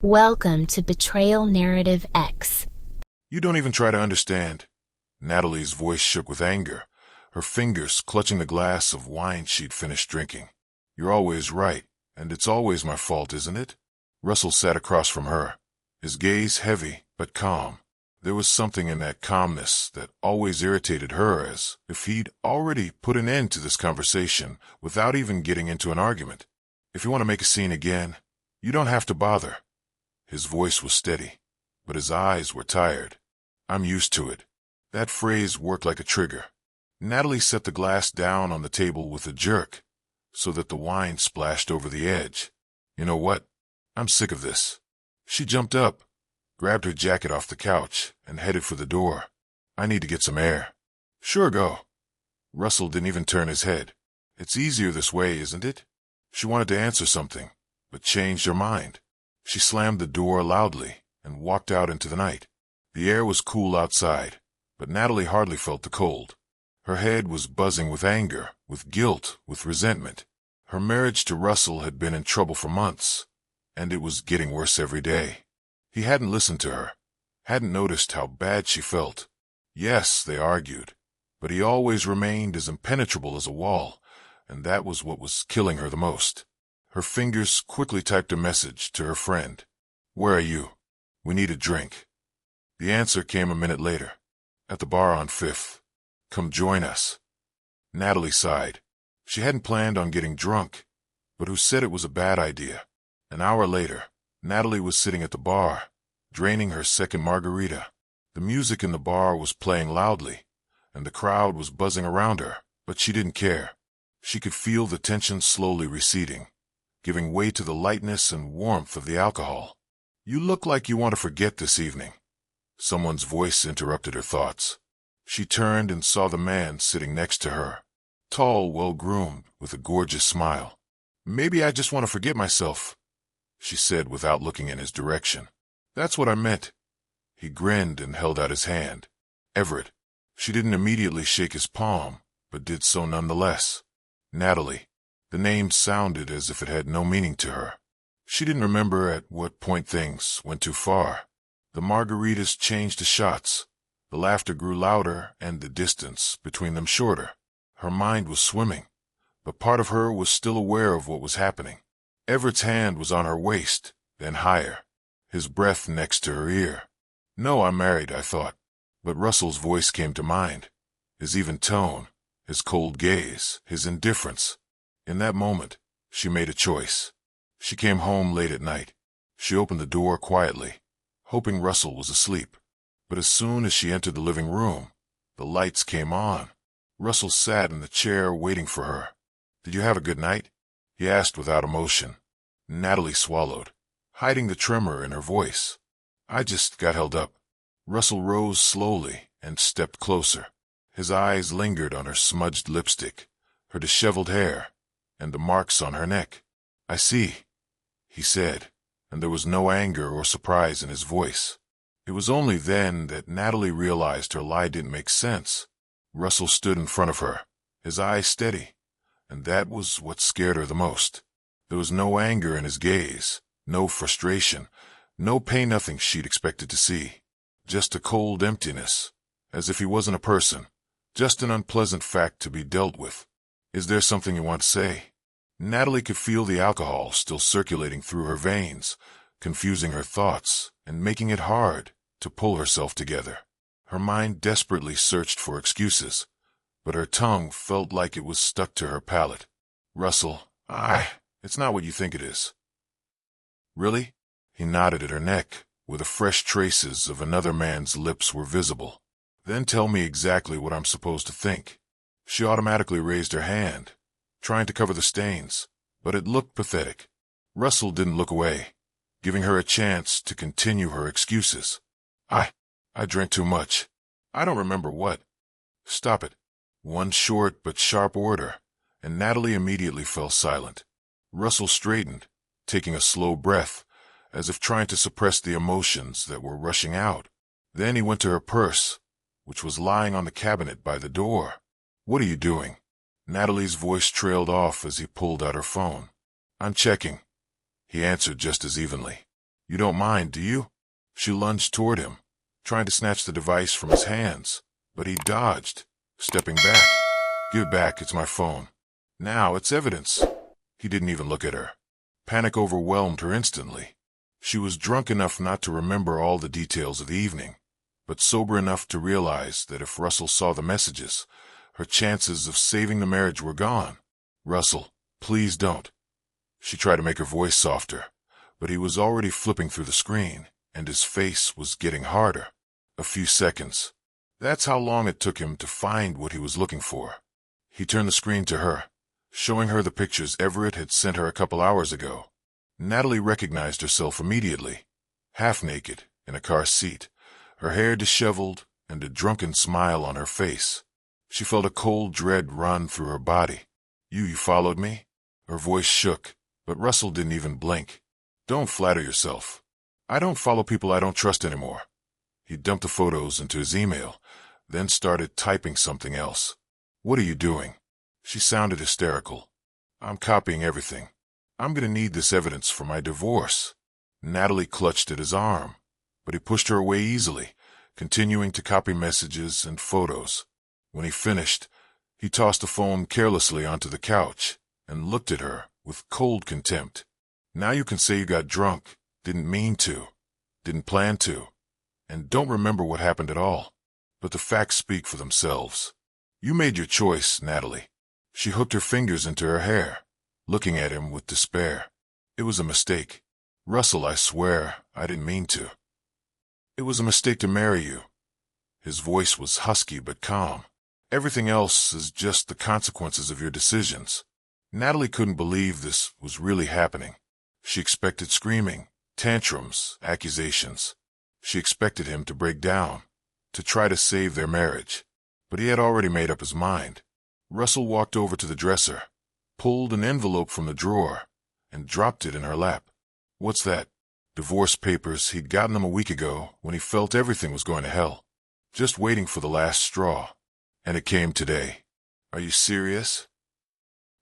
Welcome to Betrayal Narrative X. You don't even try to understand. Natalie's voice shook with anger, her fingers clutching the glass of wine she'd finished drinking. You're always right, and it's always my fault, isn't it? Russell sat across from her, his gaze heavy but calm. There was something in that calmness that always irritated her, as if he'd already put an end to this conversation without even getting into an argument. If you want to make a scene again, you don't have to bother. His voice was steady, but his eyes were tired. I'm used to it. That phrase worked like a trigger. Natalie set the glass down on the table with a jerk, so that the wine splashed over the edge. You know what? I'm sick of this. She jumped up, grabbed her jacket off the couch, and headed for the door. I need to get some air. Sure, go. Russell didn't even turn his head. It's easier this way, isn't it? She wanted to answer something, but changed her mind. She slammed the door loudly and walked out into the night. The air was cool outside, but Natalie hardly felt the cold. Her head was buzzing with anger, with guilt, with resentment. Her marriage to Russell had been in trouble for months, and it was getting worse every day. He hadn't listened to her, hadn't noticed how bad she felt. Yes, they argued, but he always remained as impenetrable as a wall, and that was what was killing her the most. Her fingers quickly typed a message to her friend. Where are you? We need a drink. The answer came a minute later. At the bar on 5th. Come join us. Natalie sighed. She hadn't planned on getting drunk, but who said it was a bad idea? An hour later, Natalie was sitting at the bar, draining her second margarita. The music in the bar was playing loudly, and the crowd was buzzing around her, but she didn't care. She could feel the tension slowly receding, giving way to the lightness and warmth of the alcohol. You look like you want to forget this evening. Someone's voice interrupted her thoughts. She turned and saw the man sitting next to her, tall, well-groomed, with a gorgeous smile. Maybe I just want to forget myself, she said without looking in his direction. That's what I meant. He grinned and held out his hand. Everett. She didn't immediately shake his palm, but did so nonetheless. Natalie. The name sounded as if it had no meaning to her. She didn't remember at what point things went too far. The margaritas changed to shots. The laughter grew louder and the distance between them shorter. Her mind was swimming, but part of her was still aware of what was happening. Everett's hand was on her waist, then higher, his breath next to her ear. No, I'm married, I thought. But Russell's voice came to mind, his even tone, his cold gaze, his indifference. In that moment, she made a choice. She came home late at night. She opened the door quietly, hoping Russell was asleep. But as soon as she entered the living room, the lights came on. Russell sat in the chair waiting for her. Did you have a good night? He asked without emotion. Natalie swallowed, hiding the tremor in her voice. I just got held up. Russell rose slowly and stepped closer. His eyes lingered on her smudged lipstick, her disheveled hair, and the marks on her neck. I see, he said, and there was no anger or surprise in his voice. It was only then that Natalie realized her lie didn't make sense. Russell stood in front of her, his eyes steady, and that was what scared her the most. There was no anger in his gaze, no frustration, no pain, nothing she'd expected to see. Just a cold emptiness, as if he wasn't a person, just an unpleasant fact to be dealt with. Is there something you want to say? Natalie could feel the alcohol still circulating through her veins, confusing her thoughts and making it hard to pull herself together. Her mind desperately searched for excuses, but her tongue felt like it was stuck to her palate. Russell, it's not what you think it is. Really? He nodded at her neck, where the fresh traces of another man's lips were visible. Then tell me exactly what I'm supposed to think. She automatically raised her hand, trying to cover the stains, but it looked pathetic. Russell didn't look away, giving her a chance to continue her excuses. I drank too much. I don't remember what. Stop it. One short but sharp order, and Natalie immediately fell silent. Russell straightened, taking a slow breath, as if trying to suppress the emotions that were rushing out. Then he went to her purse, which was lying on the cabinet by the door. What are you doing? Natalie's voice trailed off as he pulled out her phone. I'm checking. He answered just as evenly. You don't mind, do you? She lunged toward him, trying to snatch the device from his hands, but he dodged, stepping back. Give it back, it's my phone. Now it's evidence. He didn't even look at her. Panic overwhelmed her instantly. She was drunk enough not to remember all the details of the evening, but sober enough to realize that if Russell saw the messages, her chances of saving the marriage were gone. Russell, please don't. She tried to make her voice softer, but he was already flipping through the screen, and his face was getting harder. A few seconds. That's how long it took him to find what he was looking for. He turned the screen to her, showing her the pictures Everett had sent her a couple hours ago. Natalie recognized herself immediately, half naked, in a car seat, her hair disheveled and a drunken smile on her face. She felt a cold dread run through her body. You followed me? Her voice shook, but Russell didn't even blink. Don't flatter yourself. I don't follow people I don't trust anymore. He dumped the photos into his email, then started typing something else. What are you doing? She sounded hysterical. I'm copying everything. I'm going to need this evidence for my divorce. Natalie clutched at his arm, but he pushed her away easily, continuing to copy messages and photos. When he finished, he tossed the phone carelessly onto the couch and looked at her with cold contempt. Now you can say you got drunk, didn't mean to, didn't plan to, and don't remember what happened at all. But the facts speak for themselves. You made your choice, Natalie. She hooked her fingers into her hair, looking at him with despair. It was a mistake. Russell, I swear, I didn't mean to. It was a mistake to marry you. His voice was husky but calm. Everything else is just the consequences of your decisions. Natalie couldn't believe this was really happening. She expected screaming, tantrums, accusations. She expected him to break down, to try to save their marriage. But he had already made up his mind. Russell walked over to the dresser, pulled an envelope from the drawer, and dropped it in her lap. What's that? Divorce papers. He'd gotten them a week ago when he felt everything was going to hell. Just waiting for the last straw. And it came today. Are you serious?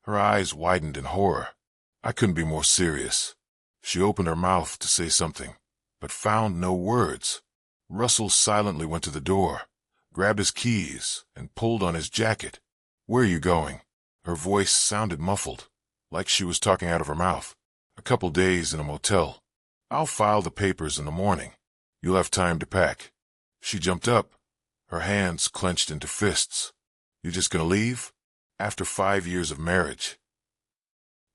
Her eyes widened in horror. I couldn't be more serious. She opened her mouth to say something, but found no words. Russell silently went to the door, grabbed his keys, and pulled on his jacket. Where are you going? Her voice sounded muffled, like she was talking out of her mouth. A couple days in a motel. I'll file the papers in the morning. You'll have time to pack. She jumped up, her hands clenched into fists. You just gonna leave? After 5 years of marriage?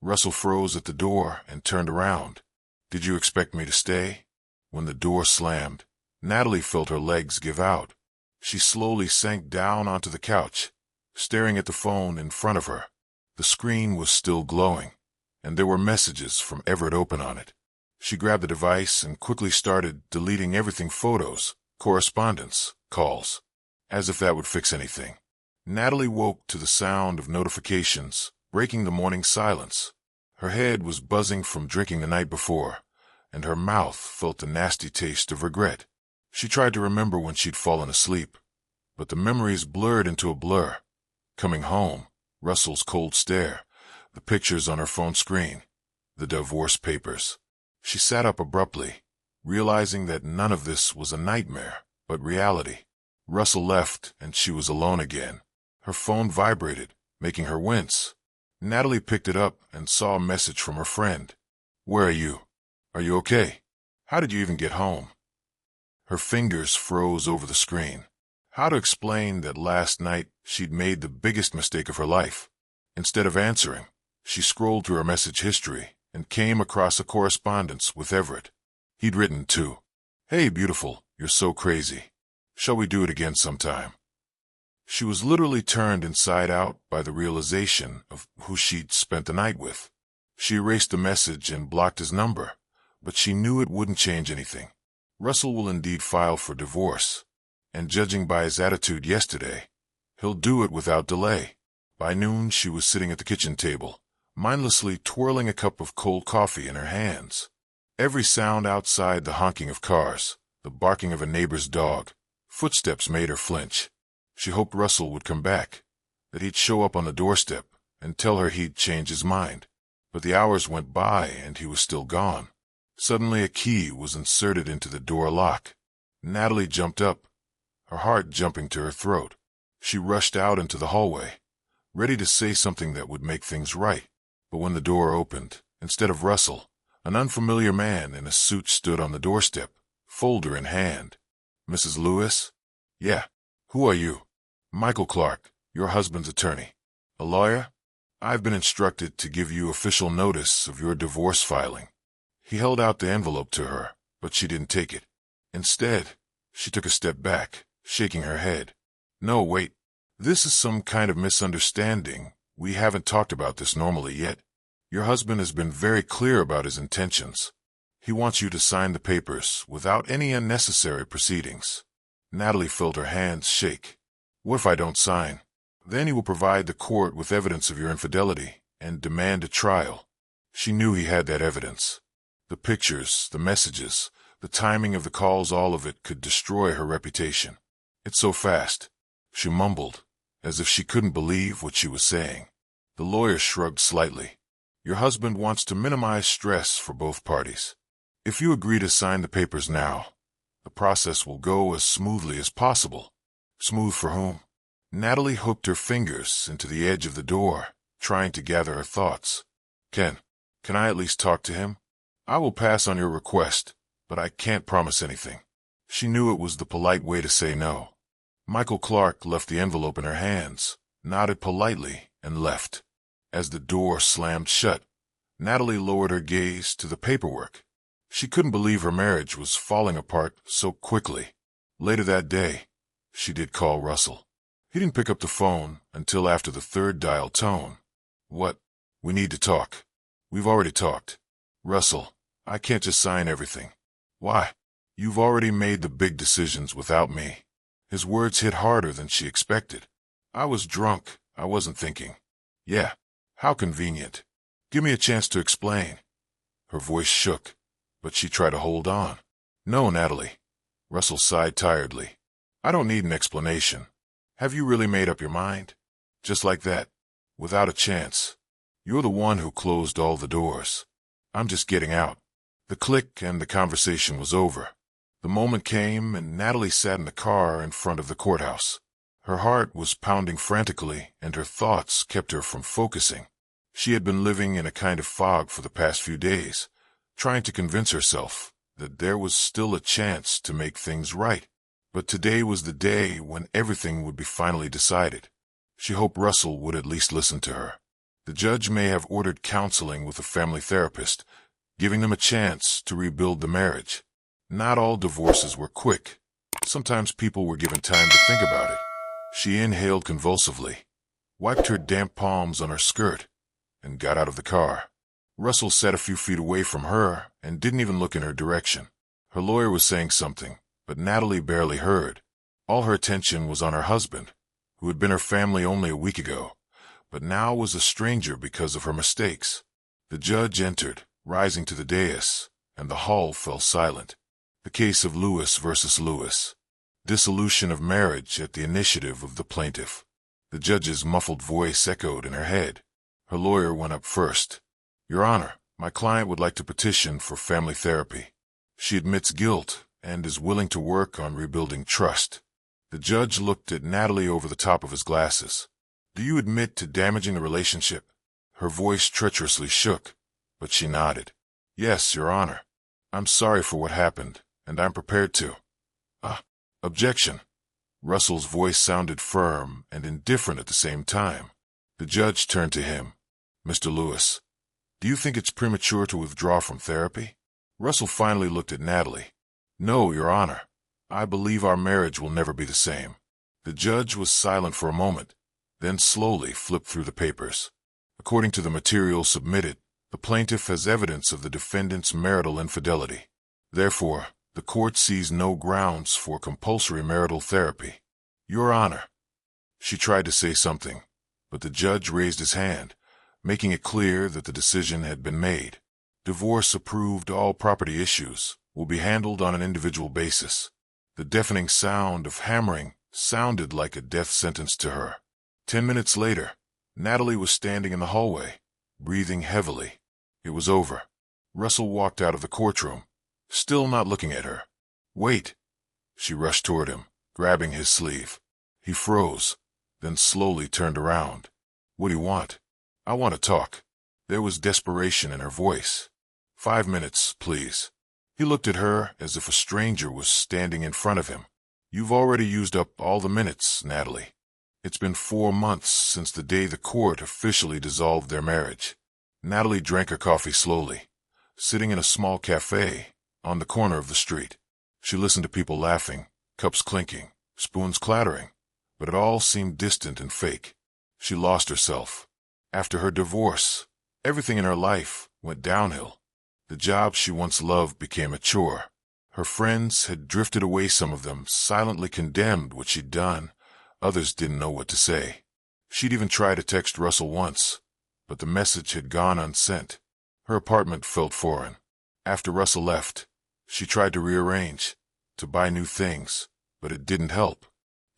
Russell froze at the door and turned around. Did you expect me to stay? When the door slammed, Natalie felt her legs give out. She slowly sank down onto the couch, staring at the phone in front of her. The screen was still glowing, and there were messages from Everett open on it. She grabbed the device and quickly started deleting everything: photos, correspondence, calls. As if that would fix anything. Natalie woke to the sound of notifications, breaking the morning silence. Her head was buzzing from drinking the night before, and her mouth felt a nasty taste of regret. She tried to remember when she'd fallen asleep, but the memories blurred into a blur. Coming home, Russell's cold stare, the pictures on her phone screen, the divorce papers. She sat up abruptly, realizing that none of this was a nightmare, but reality. Russell left, and she was alone again. Her phone vibrated, making her wince. Natalie picked it up and saw a message from her friend. Where are you? Are you okay? How did you even get home? Her fingers froze over the screen. How to explain that last night she'd made the biggest mistake of her life? Instead of answering, she scrolled through her message history and came across a correspondence with Everett. He'd written, too. Hey, beautiful, you're so crazy. Shall we do it again sometime? She was literally turned inside out by the realization of who she'd spent the night with. She erased the message and blocked his number, but she knew it wouldn't change anything. Russell will indeed file for divorce, and judging by his attitude yesterday, he'll do it without delay. By noon, she was sitting at the kitchen table, mindlessly twirling a cup of cold coffee in her hands. Every sound outside, the honking of cars, the barking of a neighbor's dog, footsteps made her flinch. She hoped Russell would come back, that he'd show up on the doorstep and tell her he'd changed his mind. But the hours went by and he was still gone. Suddenly a key was inserted into the door lock. Natalie jumped up, her heart jumping to her throat. She rushed out into the hallway, ready to say something that would make things right. But when the door opened, instead of Russell, an unfamiliar man in a suit stood on the doorstep, folder in hand. "Mrs. Lewis?" "Yeah. Who are you?" "Michael Clark, your husband's attorney." "A lawyer?" "I've been instructed to give you official notice of your divorce filing." He held out the envelope to her, but she didn't take it. Instead, she took a step back, shaking her head. "No, wait. This is some kind of misunderstanding. We haven't talked about this normally yet. Your husband has been very clear about his intentions. He wants you to sign the papers without any unnecessary proceedings." Natalie felt her hands shake. "What if I don't sign?" "Then he will provide the court with evidence of your infidelity and demand a trial." She knew he had that evidence. The pictures, the messages, the timing of the calls, all of it could destroy her reputation. "It's so fast," she mumbled, as if she couldn't believe what she was saying. The lawyer shrugged slightly. "Your husband wants to minimize stress for both parties. If you agree to sign the papers now, the process will go as smoothly as possible." "Smooth for whom?" Natalie hooked her fingers into the edge of the door, trying to gather her thoughts. Can I at least talk to him? I will pass on your request, but I can't promise anything." She knew it was the polite way to say no. Michael Clark left the envelope in her hands, nodded politely, and left. As the door slammed shut, Natalie lowered her gaze to the paperwork. She couldn't believe her marriage was falling apart so quickly. Later that day, she did call Russell. He didn't pick up the phone until after the third dial tone. "What? We need to talk." "We've already talked." "Russell, I can't just sign everything." "Why?" "You've already made the big decisions without me." His words hit harder than she expected. "I was drunk. I wasn't thinking." "Yeah. How convenient. Give me a chance to explain." Her voice shook, but she tried to hold on. "No, Natalie." Russell sighed tiredly. "I don't need an explanation. Have you really made up your mind? Just like that, without a chance. You're the one who closed all the doors. I'm just getting out." The click and the conversation was over. The moment came and Natalie sat in the car in front of the courthouse. Her heart was pounding frantically and her thoughts kept her from focusing. She had been living in a kind of fog for the past few days, trying to convince herself that there was still a chance to make things right. But today was the day when everything would be finally decided. She hoped Russell would at least listen to her. The judge may have ordered counseling with a family therapist, giving them a chance to rebuild the marriage. Not all divorces were quick. Sometimes people were given time to think about it. She inhaled convulsively, wiped her damp palms on her skirt, and got out of the car. Russell sat a few feet away from her and didn't even look in her direction. Her lawyer was saying something, but Natalie barely heard. All her attention was on her husband, who had been her family only a week ago, but now was a stranger because of her mistakes. The judge entered, rising to the dais, and the hall fell silent. The case of Lewis versus Lewis. Dissolution of marriage at the initiative of the plaintiff. The judge's muffled voice echoed in her head. Her lawyer went up first. "Your Honor, my client would like to petition for family therapy. She admits guilt and is willing to work on rebuilding trust." The judge looked at Natalie over the top of his glasses. "Do you admit to damaging the relationship?" Her voice treacherously shook, but she nodded. "Yes, Your Honor. I'm sorry for what happened, and I'm prepared to." Objection. Russell's voice sounded firm and indifferent at the same time. The judge turned to him. "Mr. Lewis, do you think it's premature to withdraw from therapy?" Russell finally looked at Natalie. "No, Your Honor. I believe our marriage will never be the same." The judge was silent for a moment, then slowly flipped through the papers. According to the material submitted, the plaintiff has evidence of the defendant's marital infidelity. Therefore, the court sees no grounds for compulsory marital therapy. Your Honor. She tried to say something, but the judge raised his hand, making it clear that the decision had been made. Divorce approved. All property issues will be handled on an individual basis. The deafening sound of hammering sounded like a death sentence to her. 10 minutes later, Natalie was standing in the hallway, breathing heavily. It was over. Russell walked out of the courtroom, still not looking at her. "Wait." She rushed toward him, grabbing his sleeve. He froze, then slowly turned around. "What do you want?" "I want to talk." There was desperation in her voice. 5 minutes, please." He looked at her as if a stranger was standing in front of him. "You've already used up all the minutes, Natalie. It's been 4 months since the day the court officially dissolved their marriage." Natalie drank her coffee slowly, sitting in a small cafe on the corner of the street. She listened to people laughing, cups clinking, spoons clattering, but it all seemed distant and fake. She lost herself. After her divorce, everything in her life went downhill. The job she once loved became a chore. Her friends had drifted away, some of them silently condemned what she'd done. Others didn't know what to say. She'd even tried to text Russell once, but the message had gone unsent. Her apartment felt foreign. After Russell left, she tried to rearrange, to buy new things, but it didn't help.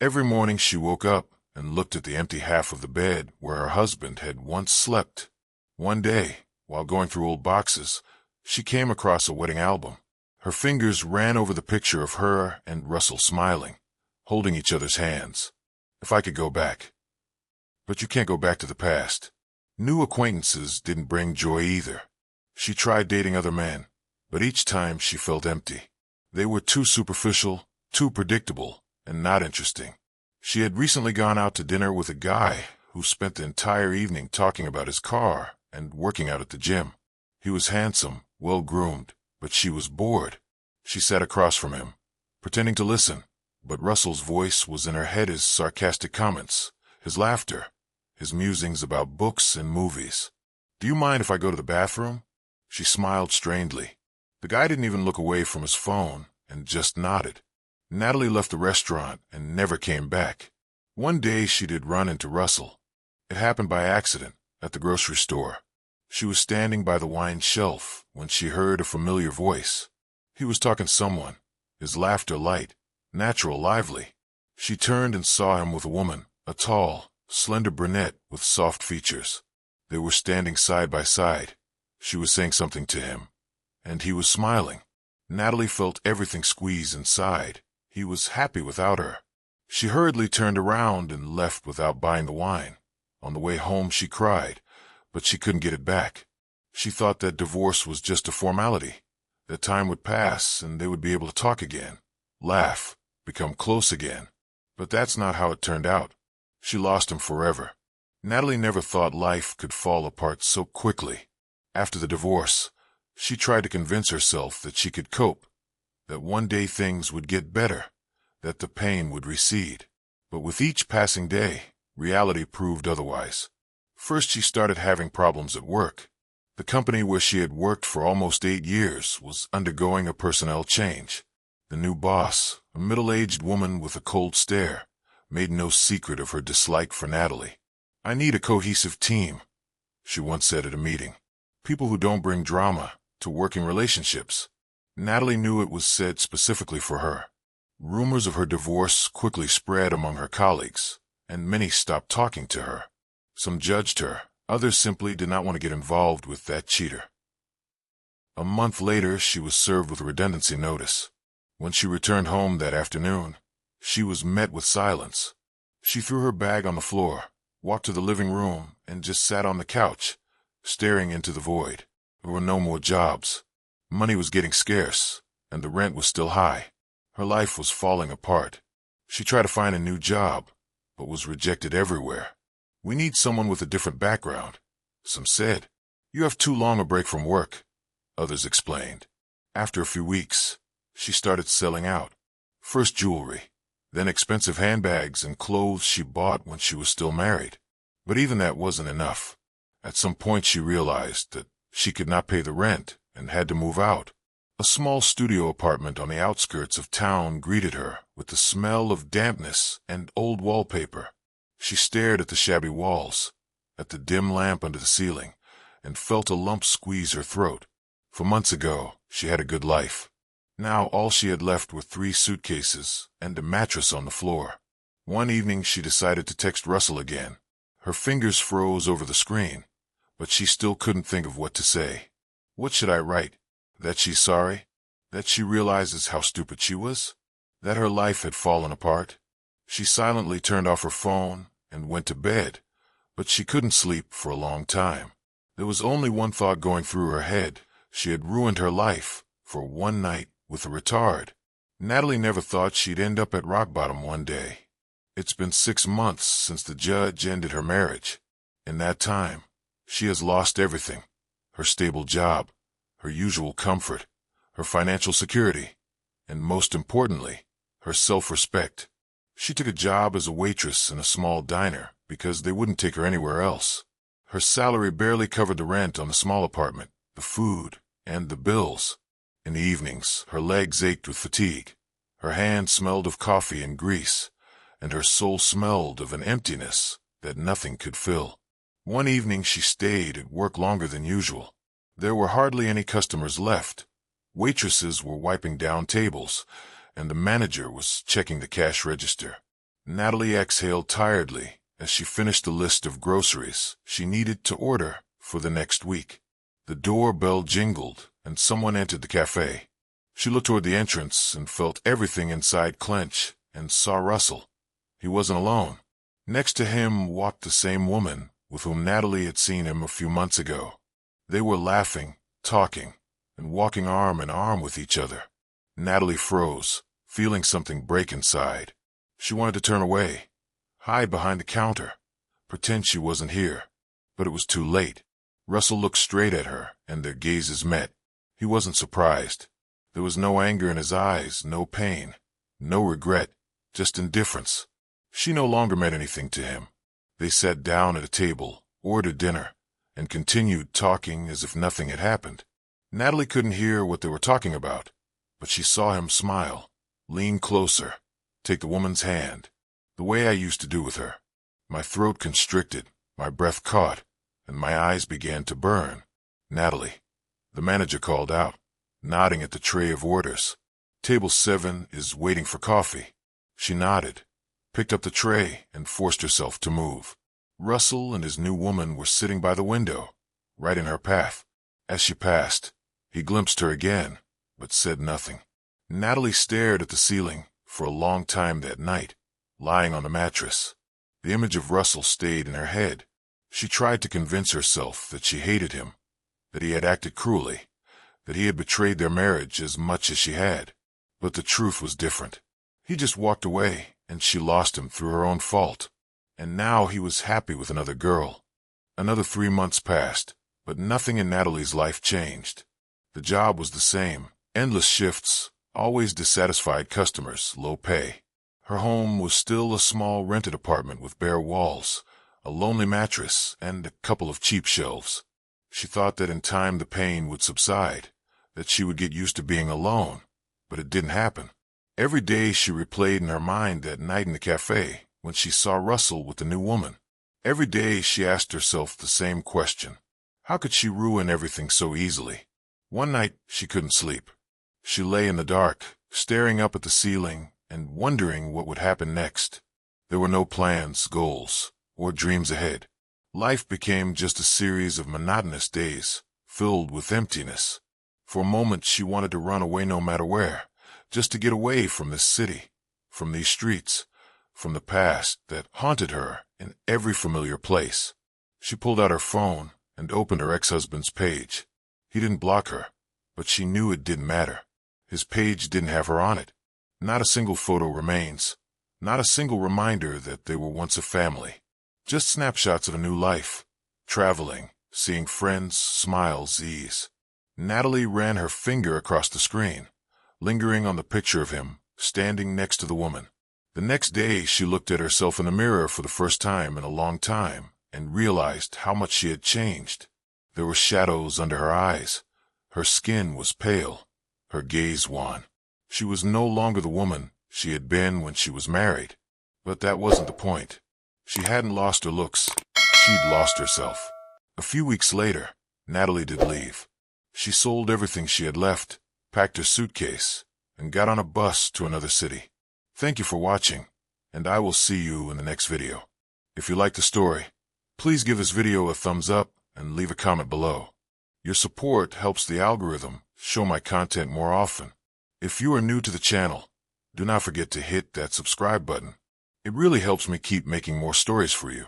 Every morning she woke up and looked at the empty half of the bed where her husband had once slept. One day, while going through old boxes, she came across a wedding album. Her fingers ran over the picture of her and Russell smiling, holding each other's hands. "If I could go back." But you can't go back to the past. New acquaintances didn't bring joy either. She tried dating other men, but each time she felt empty. They were too superficial, too predictable, and not interesting. She had recently gone out to dinner with a guy who spent the entire evening talking about his car and working out at the gym. He was handsome, well-groomed, but she was bored. She sat across from him, pretending to listen, but Russell's voice was in her head, his sarcastic comments, his laughter, his musings about books and movies. "Do you mind if I go to the bathroom?" She smiled strangely. The guy didn't even look away from his phone and just nodded. Natalie left the restaurant and never came back. One day she did run into Russell. It happened by accident at the grocery store. She was standing by the wine shelf when she heard a familiar voice. He was talking to someone, his laughter light, natural, lively. She turned and saw him with a woman, a tall, slender brunette with soft features. They were standing side by side. She was saying something to him, and he was smiling. Natalie felt everything squeeze inside. He was happy without her. She hurriedly turned around and left without buying the wine. On the way home she cried, but she couldn't get it back. She thought that divorce was just a formality, that time would pass and they would be able to talk again, laugh, become close again. But that's not how it turned out. She lost him forever. Natalie never thought life could fall apart so quickly. After the divorce, she tried to convince herself that she could cope, that one day things would get better, that the pain would recede. But with each passing day, reality proved otherwise. First, she started having problems at work. The company where she had worked for almost 8 years was undergoing a personnel change. The new boss, a middle-aged woman with a cold stare, made no secret of her dislike for Natalie. "I need a cohesive team," she once said at a meeting. "People who don't bring drama to working relationships." Natalie knew it was said specifically for her. Rumors of her divorce quickly spread among her colleagues, and many stopped talking to her. Some judged her, others simply did not want to get involved with that cheater. A month later, she was served with a redundancy notice. When she returned home that afternoon, she was met with silence. She threw her bag on the floor, walked to the living room, and just sat on the couch, staring into the void. There were no more jobs. Money was getting scarce, and the rent was still high. Her life was falling apart. She tried to find a new job, but was rejected everywhere. "We need someone with a different background," some said. "You have too long a break from work," others explained. After a few weeks, she started selling out. First jewelry, then expensive handbags and clothes she bought when she was still married. But even that wasn't enough. At some point she realized that she could not pay the rent and had to move out. A small studio apartment on the outskirts of town greeted her with the smell of dampness and old wallpaper. She stared at the shabby walls, at the dim lamp under the ceiling, and felt a lump squeeze her throat. For months ago, she had a good life. Now all she had left were 3 suitcases and a mattress on the floor. One evening she decided to text Russell again. Her fingers froze over the screen, but she still couldn't think of what to say. What should I write? That she's sorry? That she realizes how stupid she was? That her life had fallen apart? She silently turned off her phone and went to bed, but she couldn't sleep for a long time. There was only one thought going through her head. She had ruined her life for one night with a retard. Natalie never thought she'd end up at rock bottom one day. It's been 6 months since the judge ended her marriage. In that time, she has lost everything. Her stable job, her usual comfort, her financial security, and most importantly, her self-respect. She took a job as a waitress in a small diner because they wouldn't take her anywhere else. Her salary barely covered the rent on the small apartment, the food, and the bills. In the evenings, her legs ached with fatigue. Her hands smelled of coffee and grease, and her soul smelled of an emptiness that nothing could fill. One evening she stayed at work longer than usual. There were hardly any customers left. Waitresses were wiping down tables, and the manager was checking the cash register. Natalie exhaled tiredly as she finished the list of groceries she needed to order for the next week. The doorbell jingled, and someone entered the cafe. She looked toward the entrance and felt everything inside clench and saw Russell. He wasn't alone. Next to him walked the same woman with whom Natalie had seen him a few months ago. They were laughing, talking, and walking arm in arm with each other. Natalie froze, feeling something break inside. She wanted to turn away, hide behind the counter, pretend she wasn't here. But it was too late. Russell looked straight at her, and their gazes met. He wasn't surprised. There was no anger in his eyes, no pain, no regret, just indifference. She no longer meant anything to him. They sat down at a table, ordered dinner, and continued talking as if nothing had happened. Natalie couldn't hear what they were talking about, but she saw him smile, lean closer, take the woman's hand, the way I used to do with her. My throat constricted, my breath caught, and my eyes began to burn. Natalie, the manager called out, nodding at the tray of orders. Table 7 is waiting for coffee. She nodded, picked up the tray, and forced herself to move. Russell and his new woman were sitting by the window, right in her path. As she passed, he glimpsed her again, but said nothing. Natalie stared at the ceiling for a long time that night, lying on the mattress. The image of Russell stayed in her head. She tried to convince herself that she hated him, that he had acted cruelly, that he had betrayed their marriage as much as she had. But the truth was different. He just walked away, and she lost him through her own fault. And now he was happy with another girl. Another 3 months passed, but nothing in Natalie's life changed. The job was the same, endless shifts, always dissatisfied customers, low pay. Her home was still a small rented apartment with bare walls, a lonely mattress, and a couple of cheap shelves. She thought that in time the pain would subside, that she would get used to being alone, but it didn't happen. Every day she replayed in her mind that night in the cafe when she saw Russell with the new woman. Every day she asked herself the same question. How could she ruin everything so easily? One night she couldn't sleep. She lay in the dark, staring up at the ceiling and wondering what would happen next. There were no plans, goals, or dreams ahead. Life became just a series of monotonous days, filled with emptiness. For a moment she wanted to run away no matter where, just to get away from this city, from these streets, from the past that haunted her in every familiar place. She pulled out her phone and opened her ex-husband's page. He didn't block her, but she knew it didn't matter. His page didn't have her on it. Not a single photo remains, not a single reminder that they were once a family. Just snapshots of a new life, traveling, seeing friends, smiles, ease. Natalie ran her finger across the screen, lingering on the picture of him, standing next to the woman. The next day she looked at herself in the mirror for the first time in a long time and realized how much she had changed. There were shadows under her eyes. Her skin was pale, her gaze wan. She was no longer the woman she had been when she was married. But that wasn't the point. She hadn't lost her looks. She'd lost herself. A few weeks later, Natalie did leave. She sold everything she had left, packed her suitcase, and got on a bus to another city. Thank you for watching, and I will see you in the next video. If you liked the story, please give this video a thumbs up and leave a comment below. Your support helps the algorithm show my content more often. If you are new to the channel, do not forget to hit that subscribe button. It really helps me keep making more stories for you.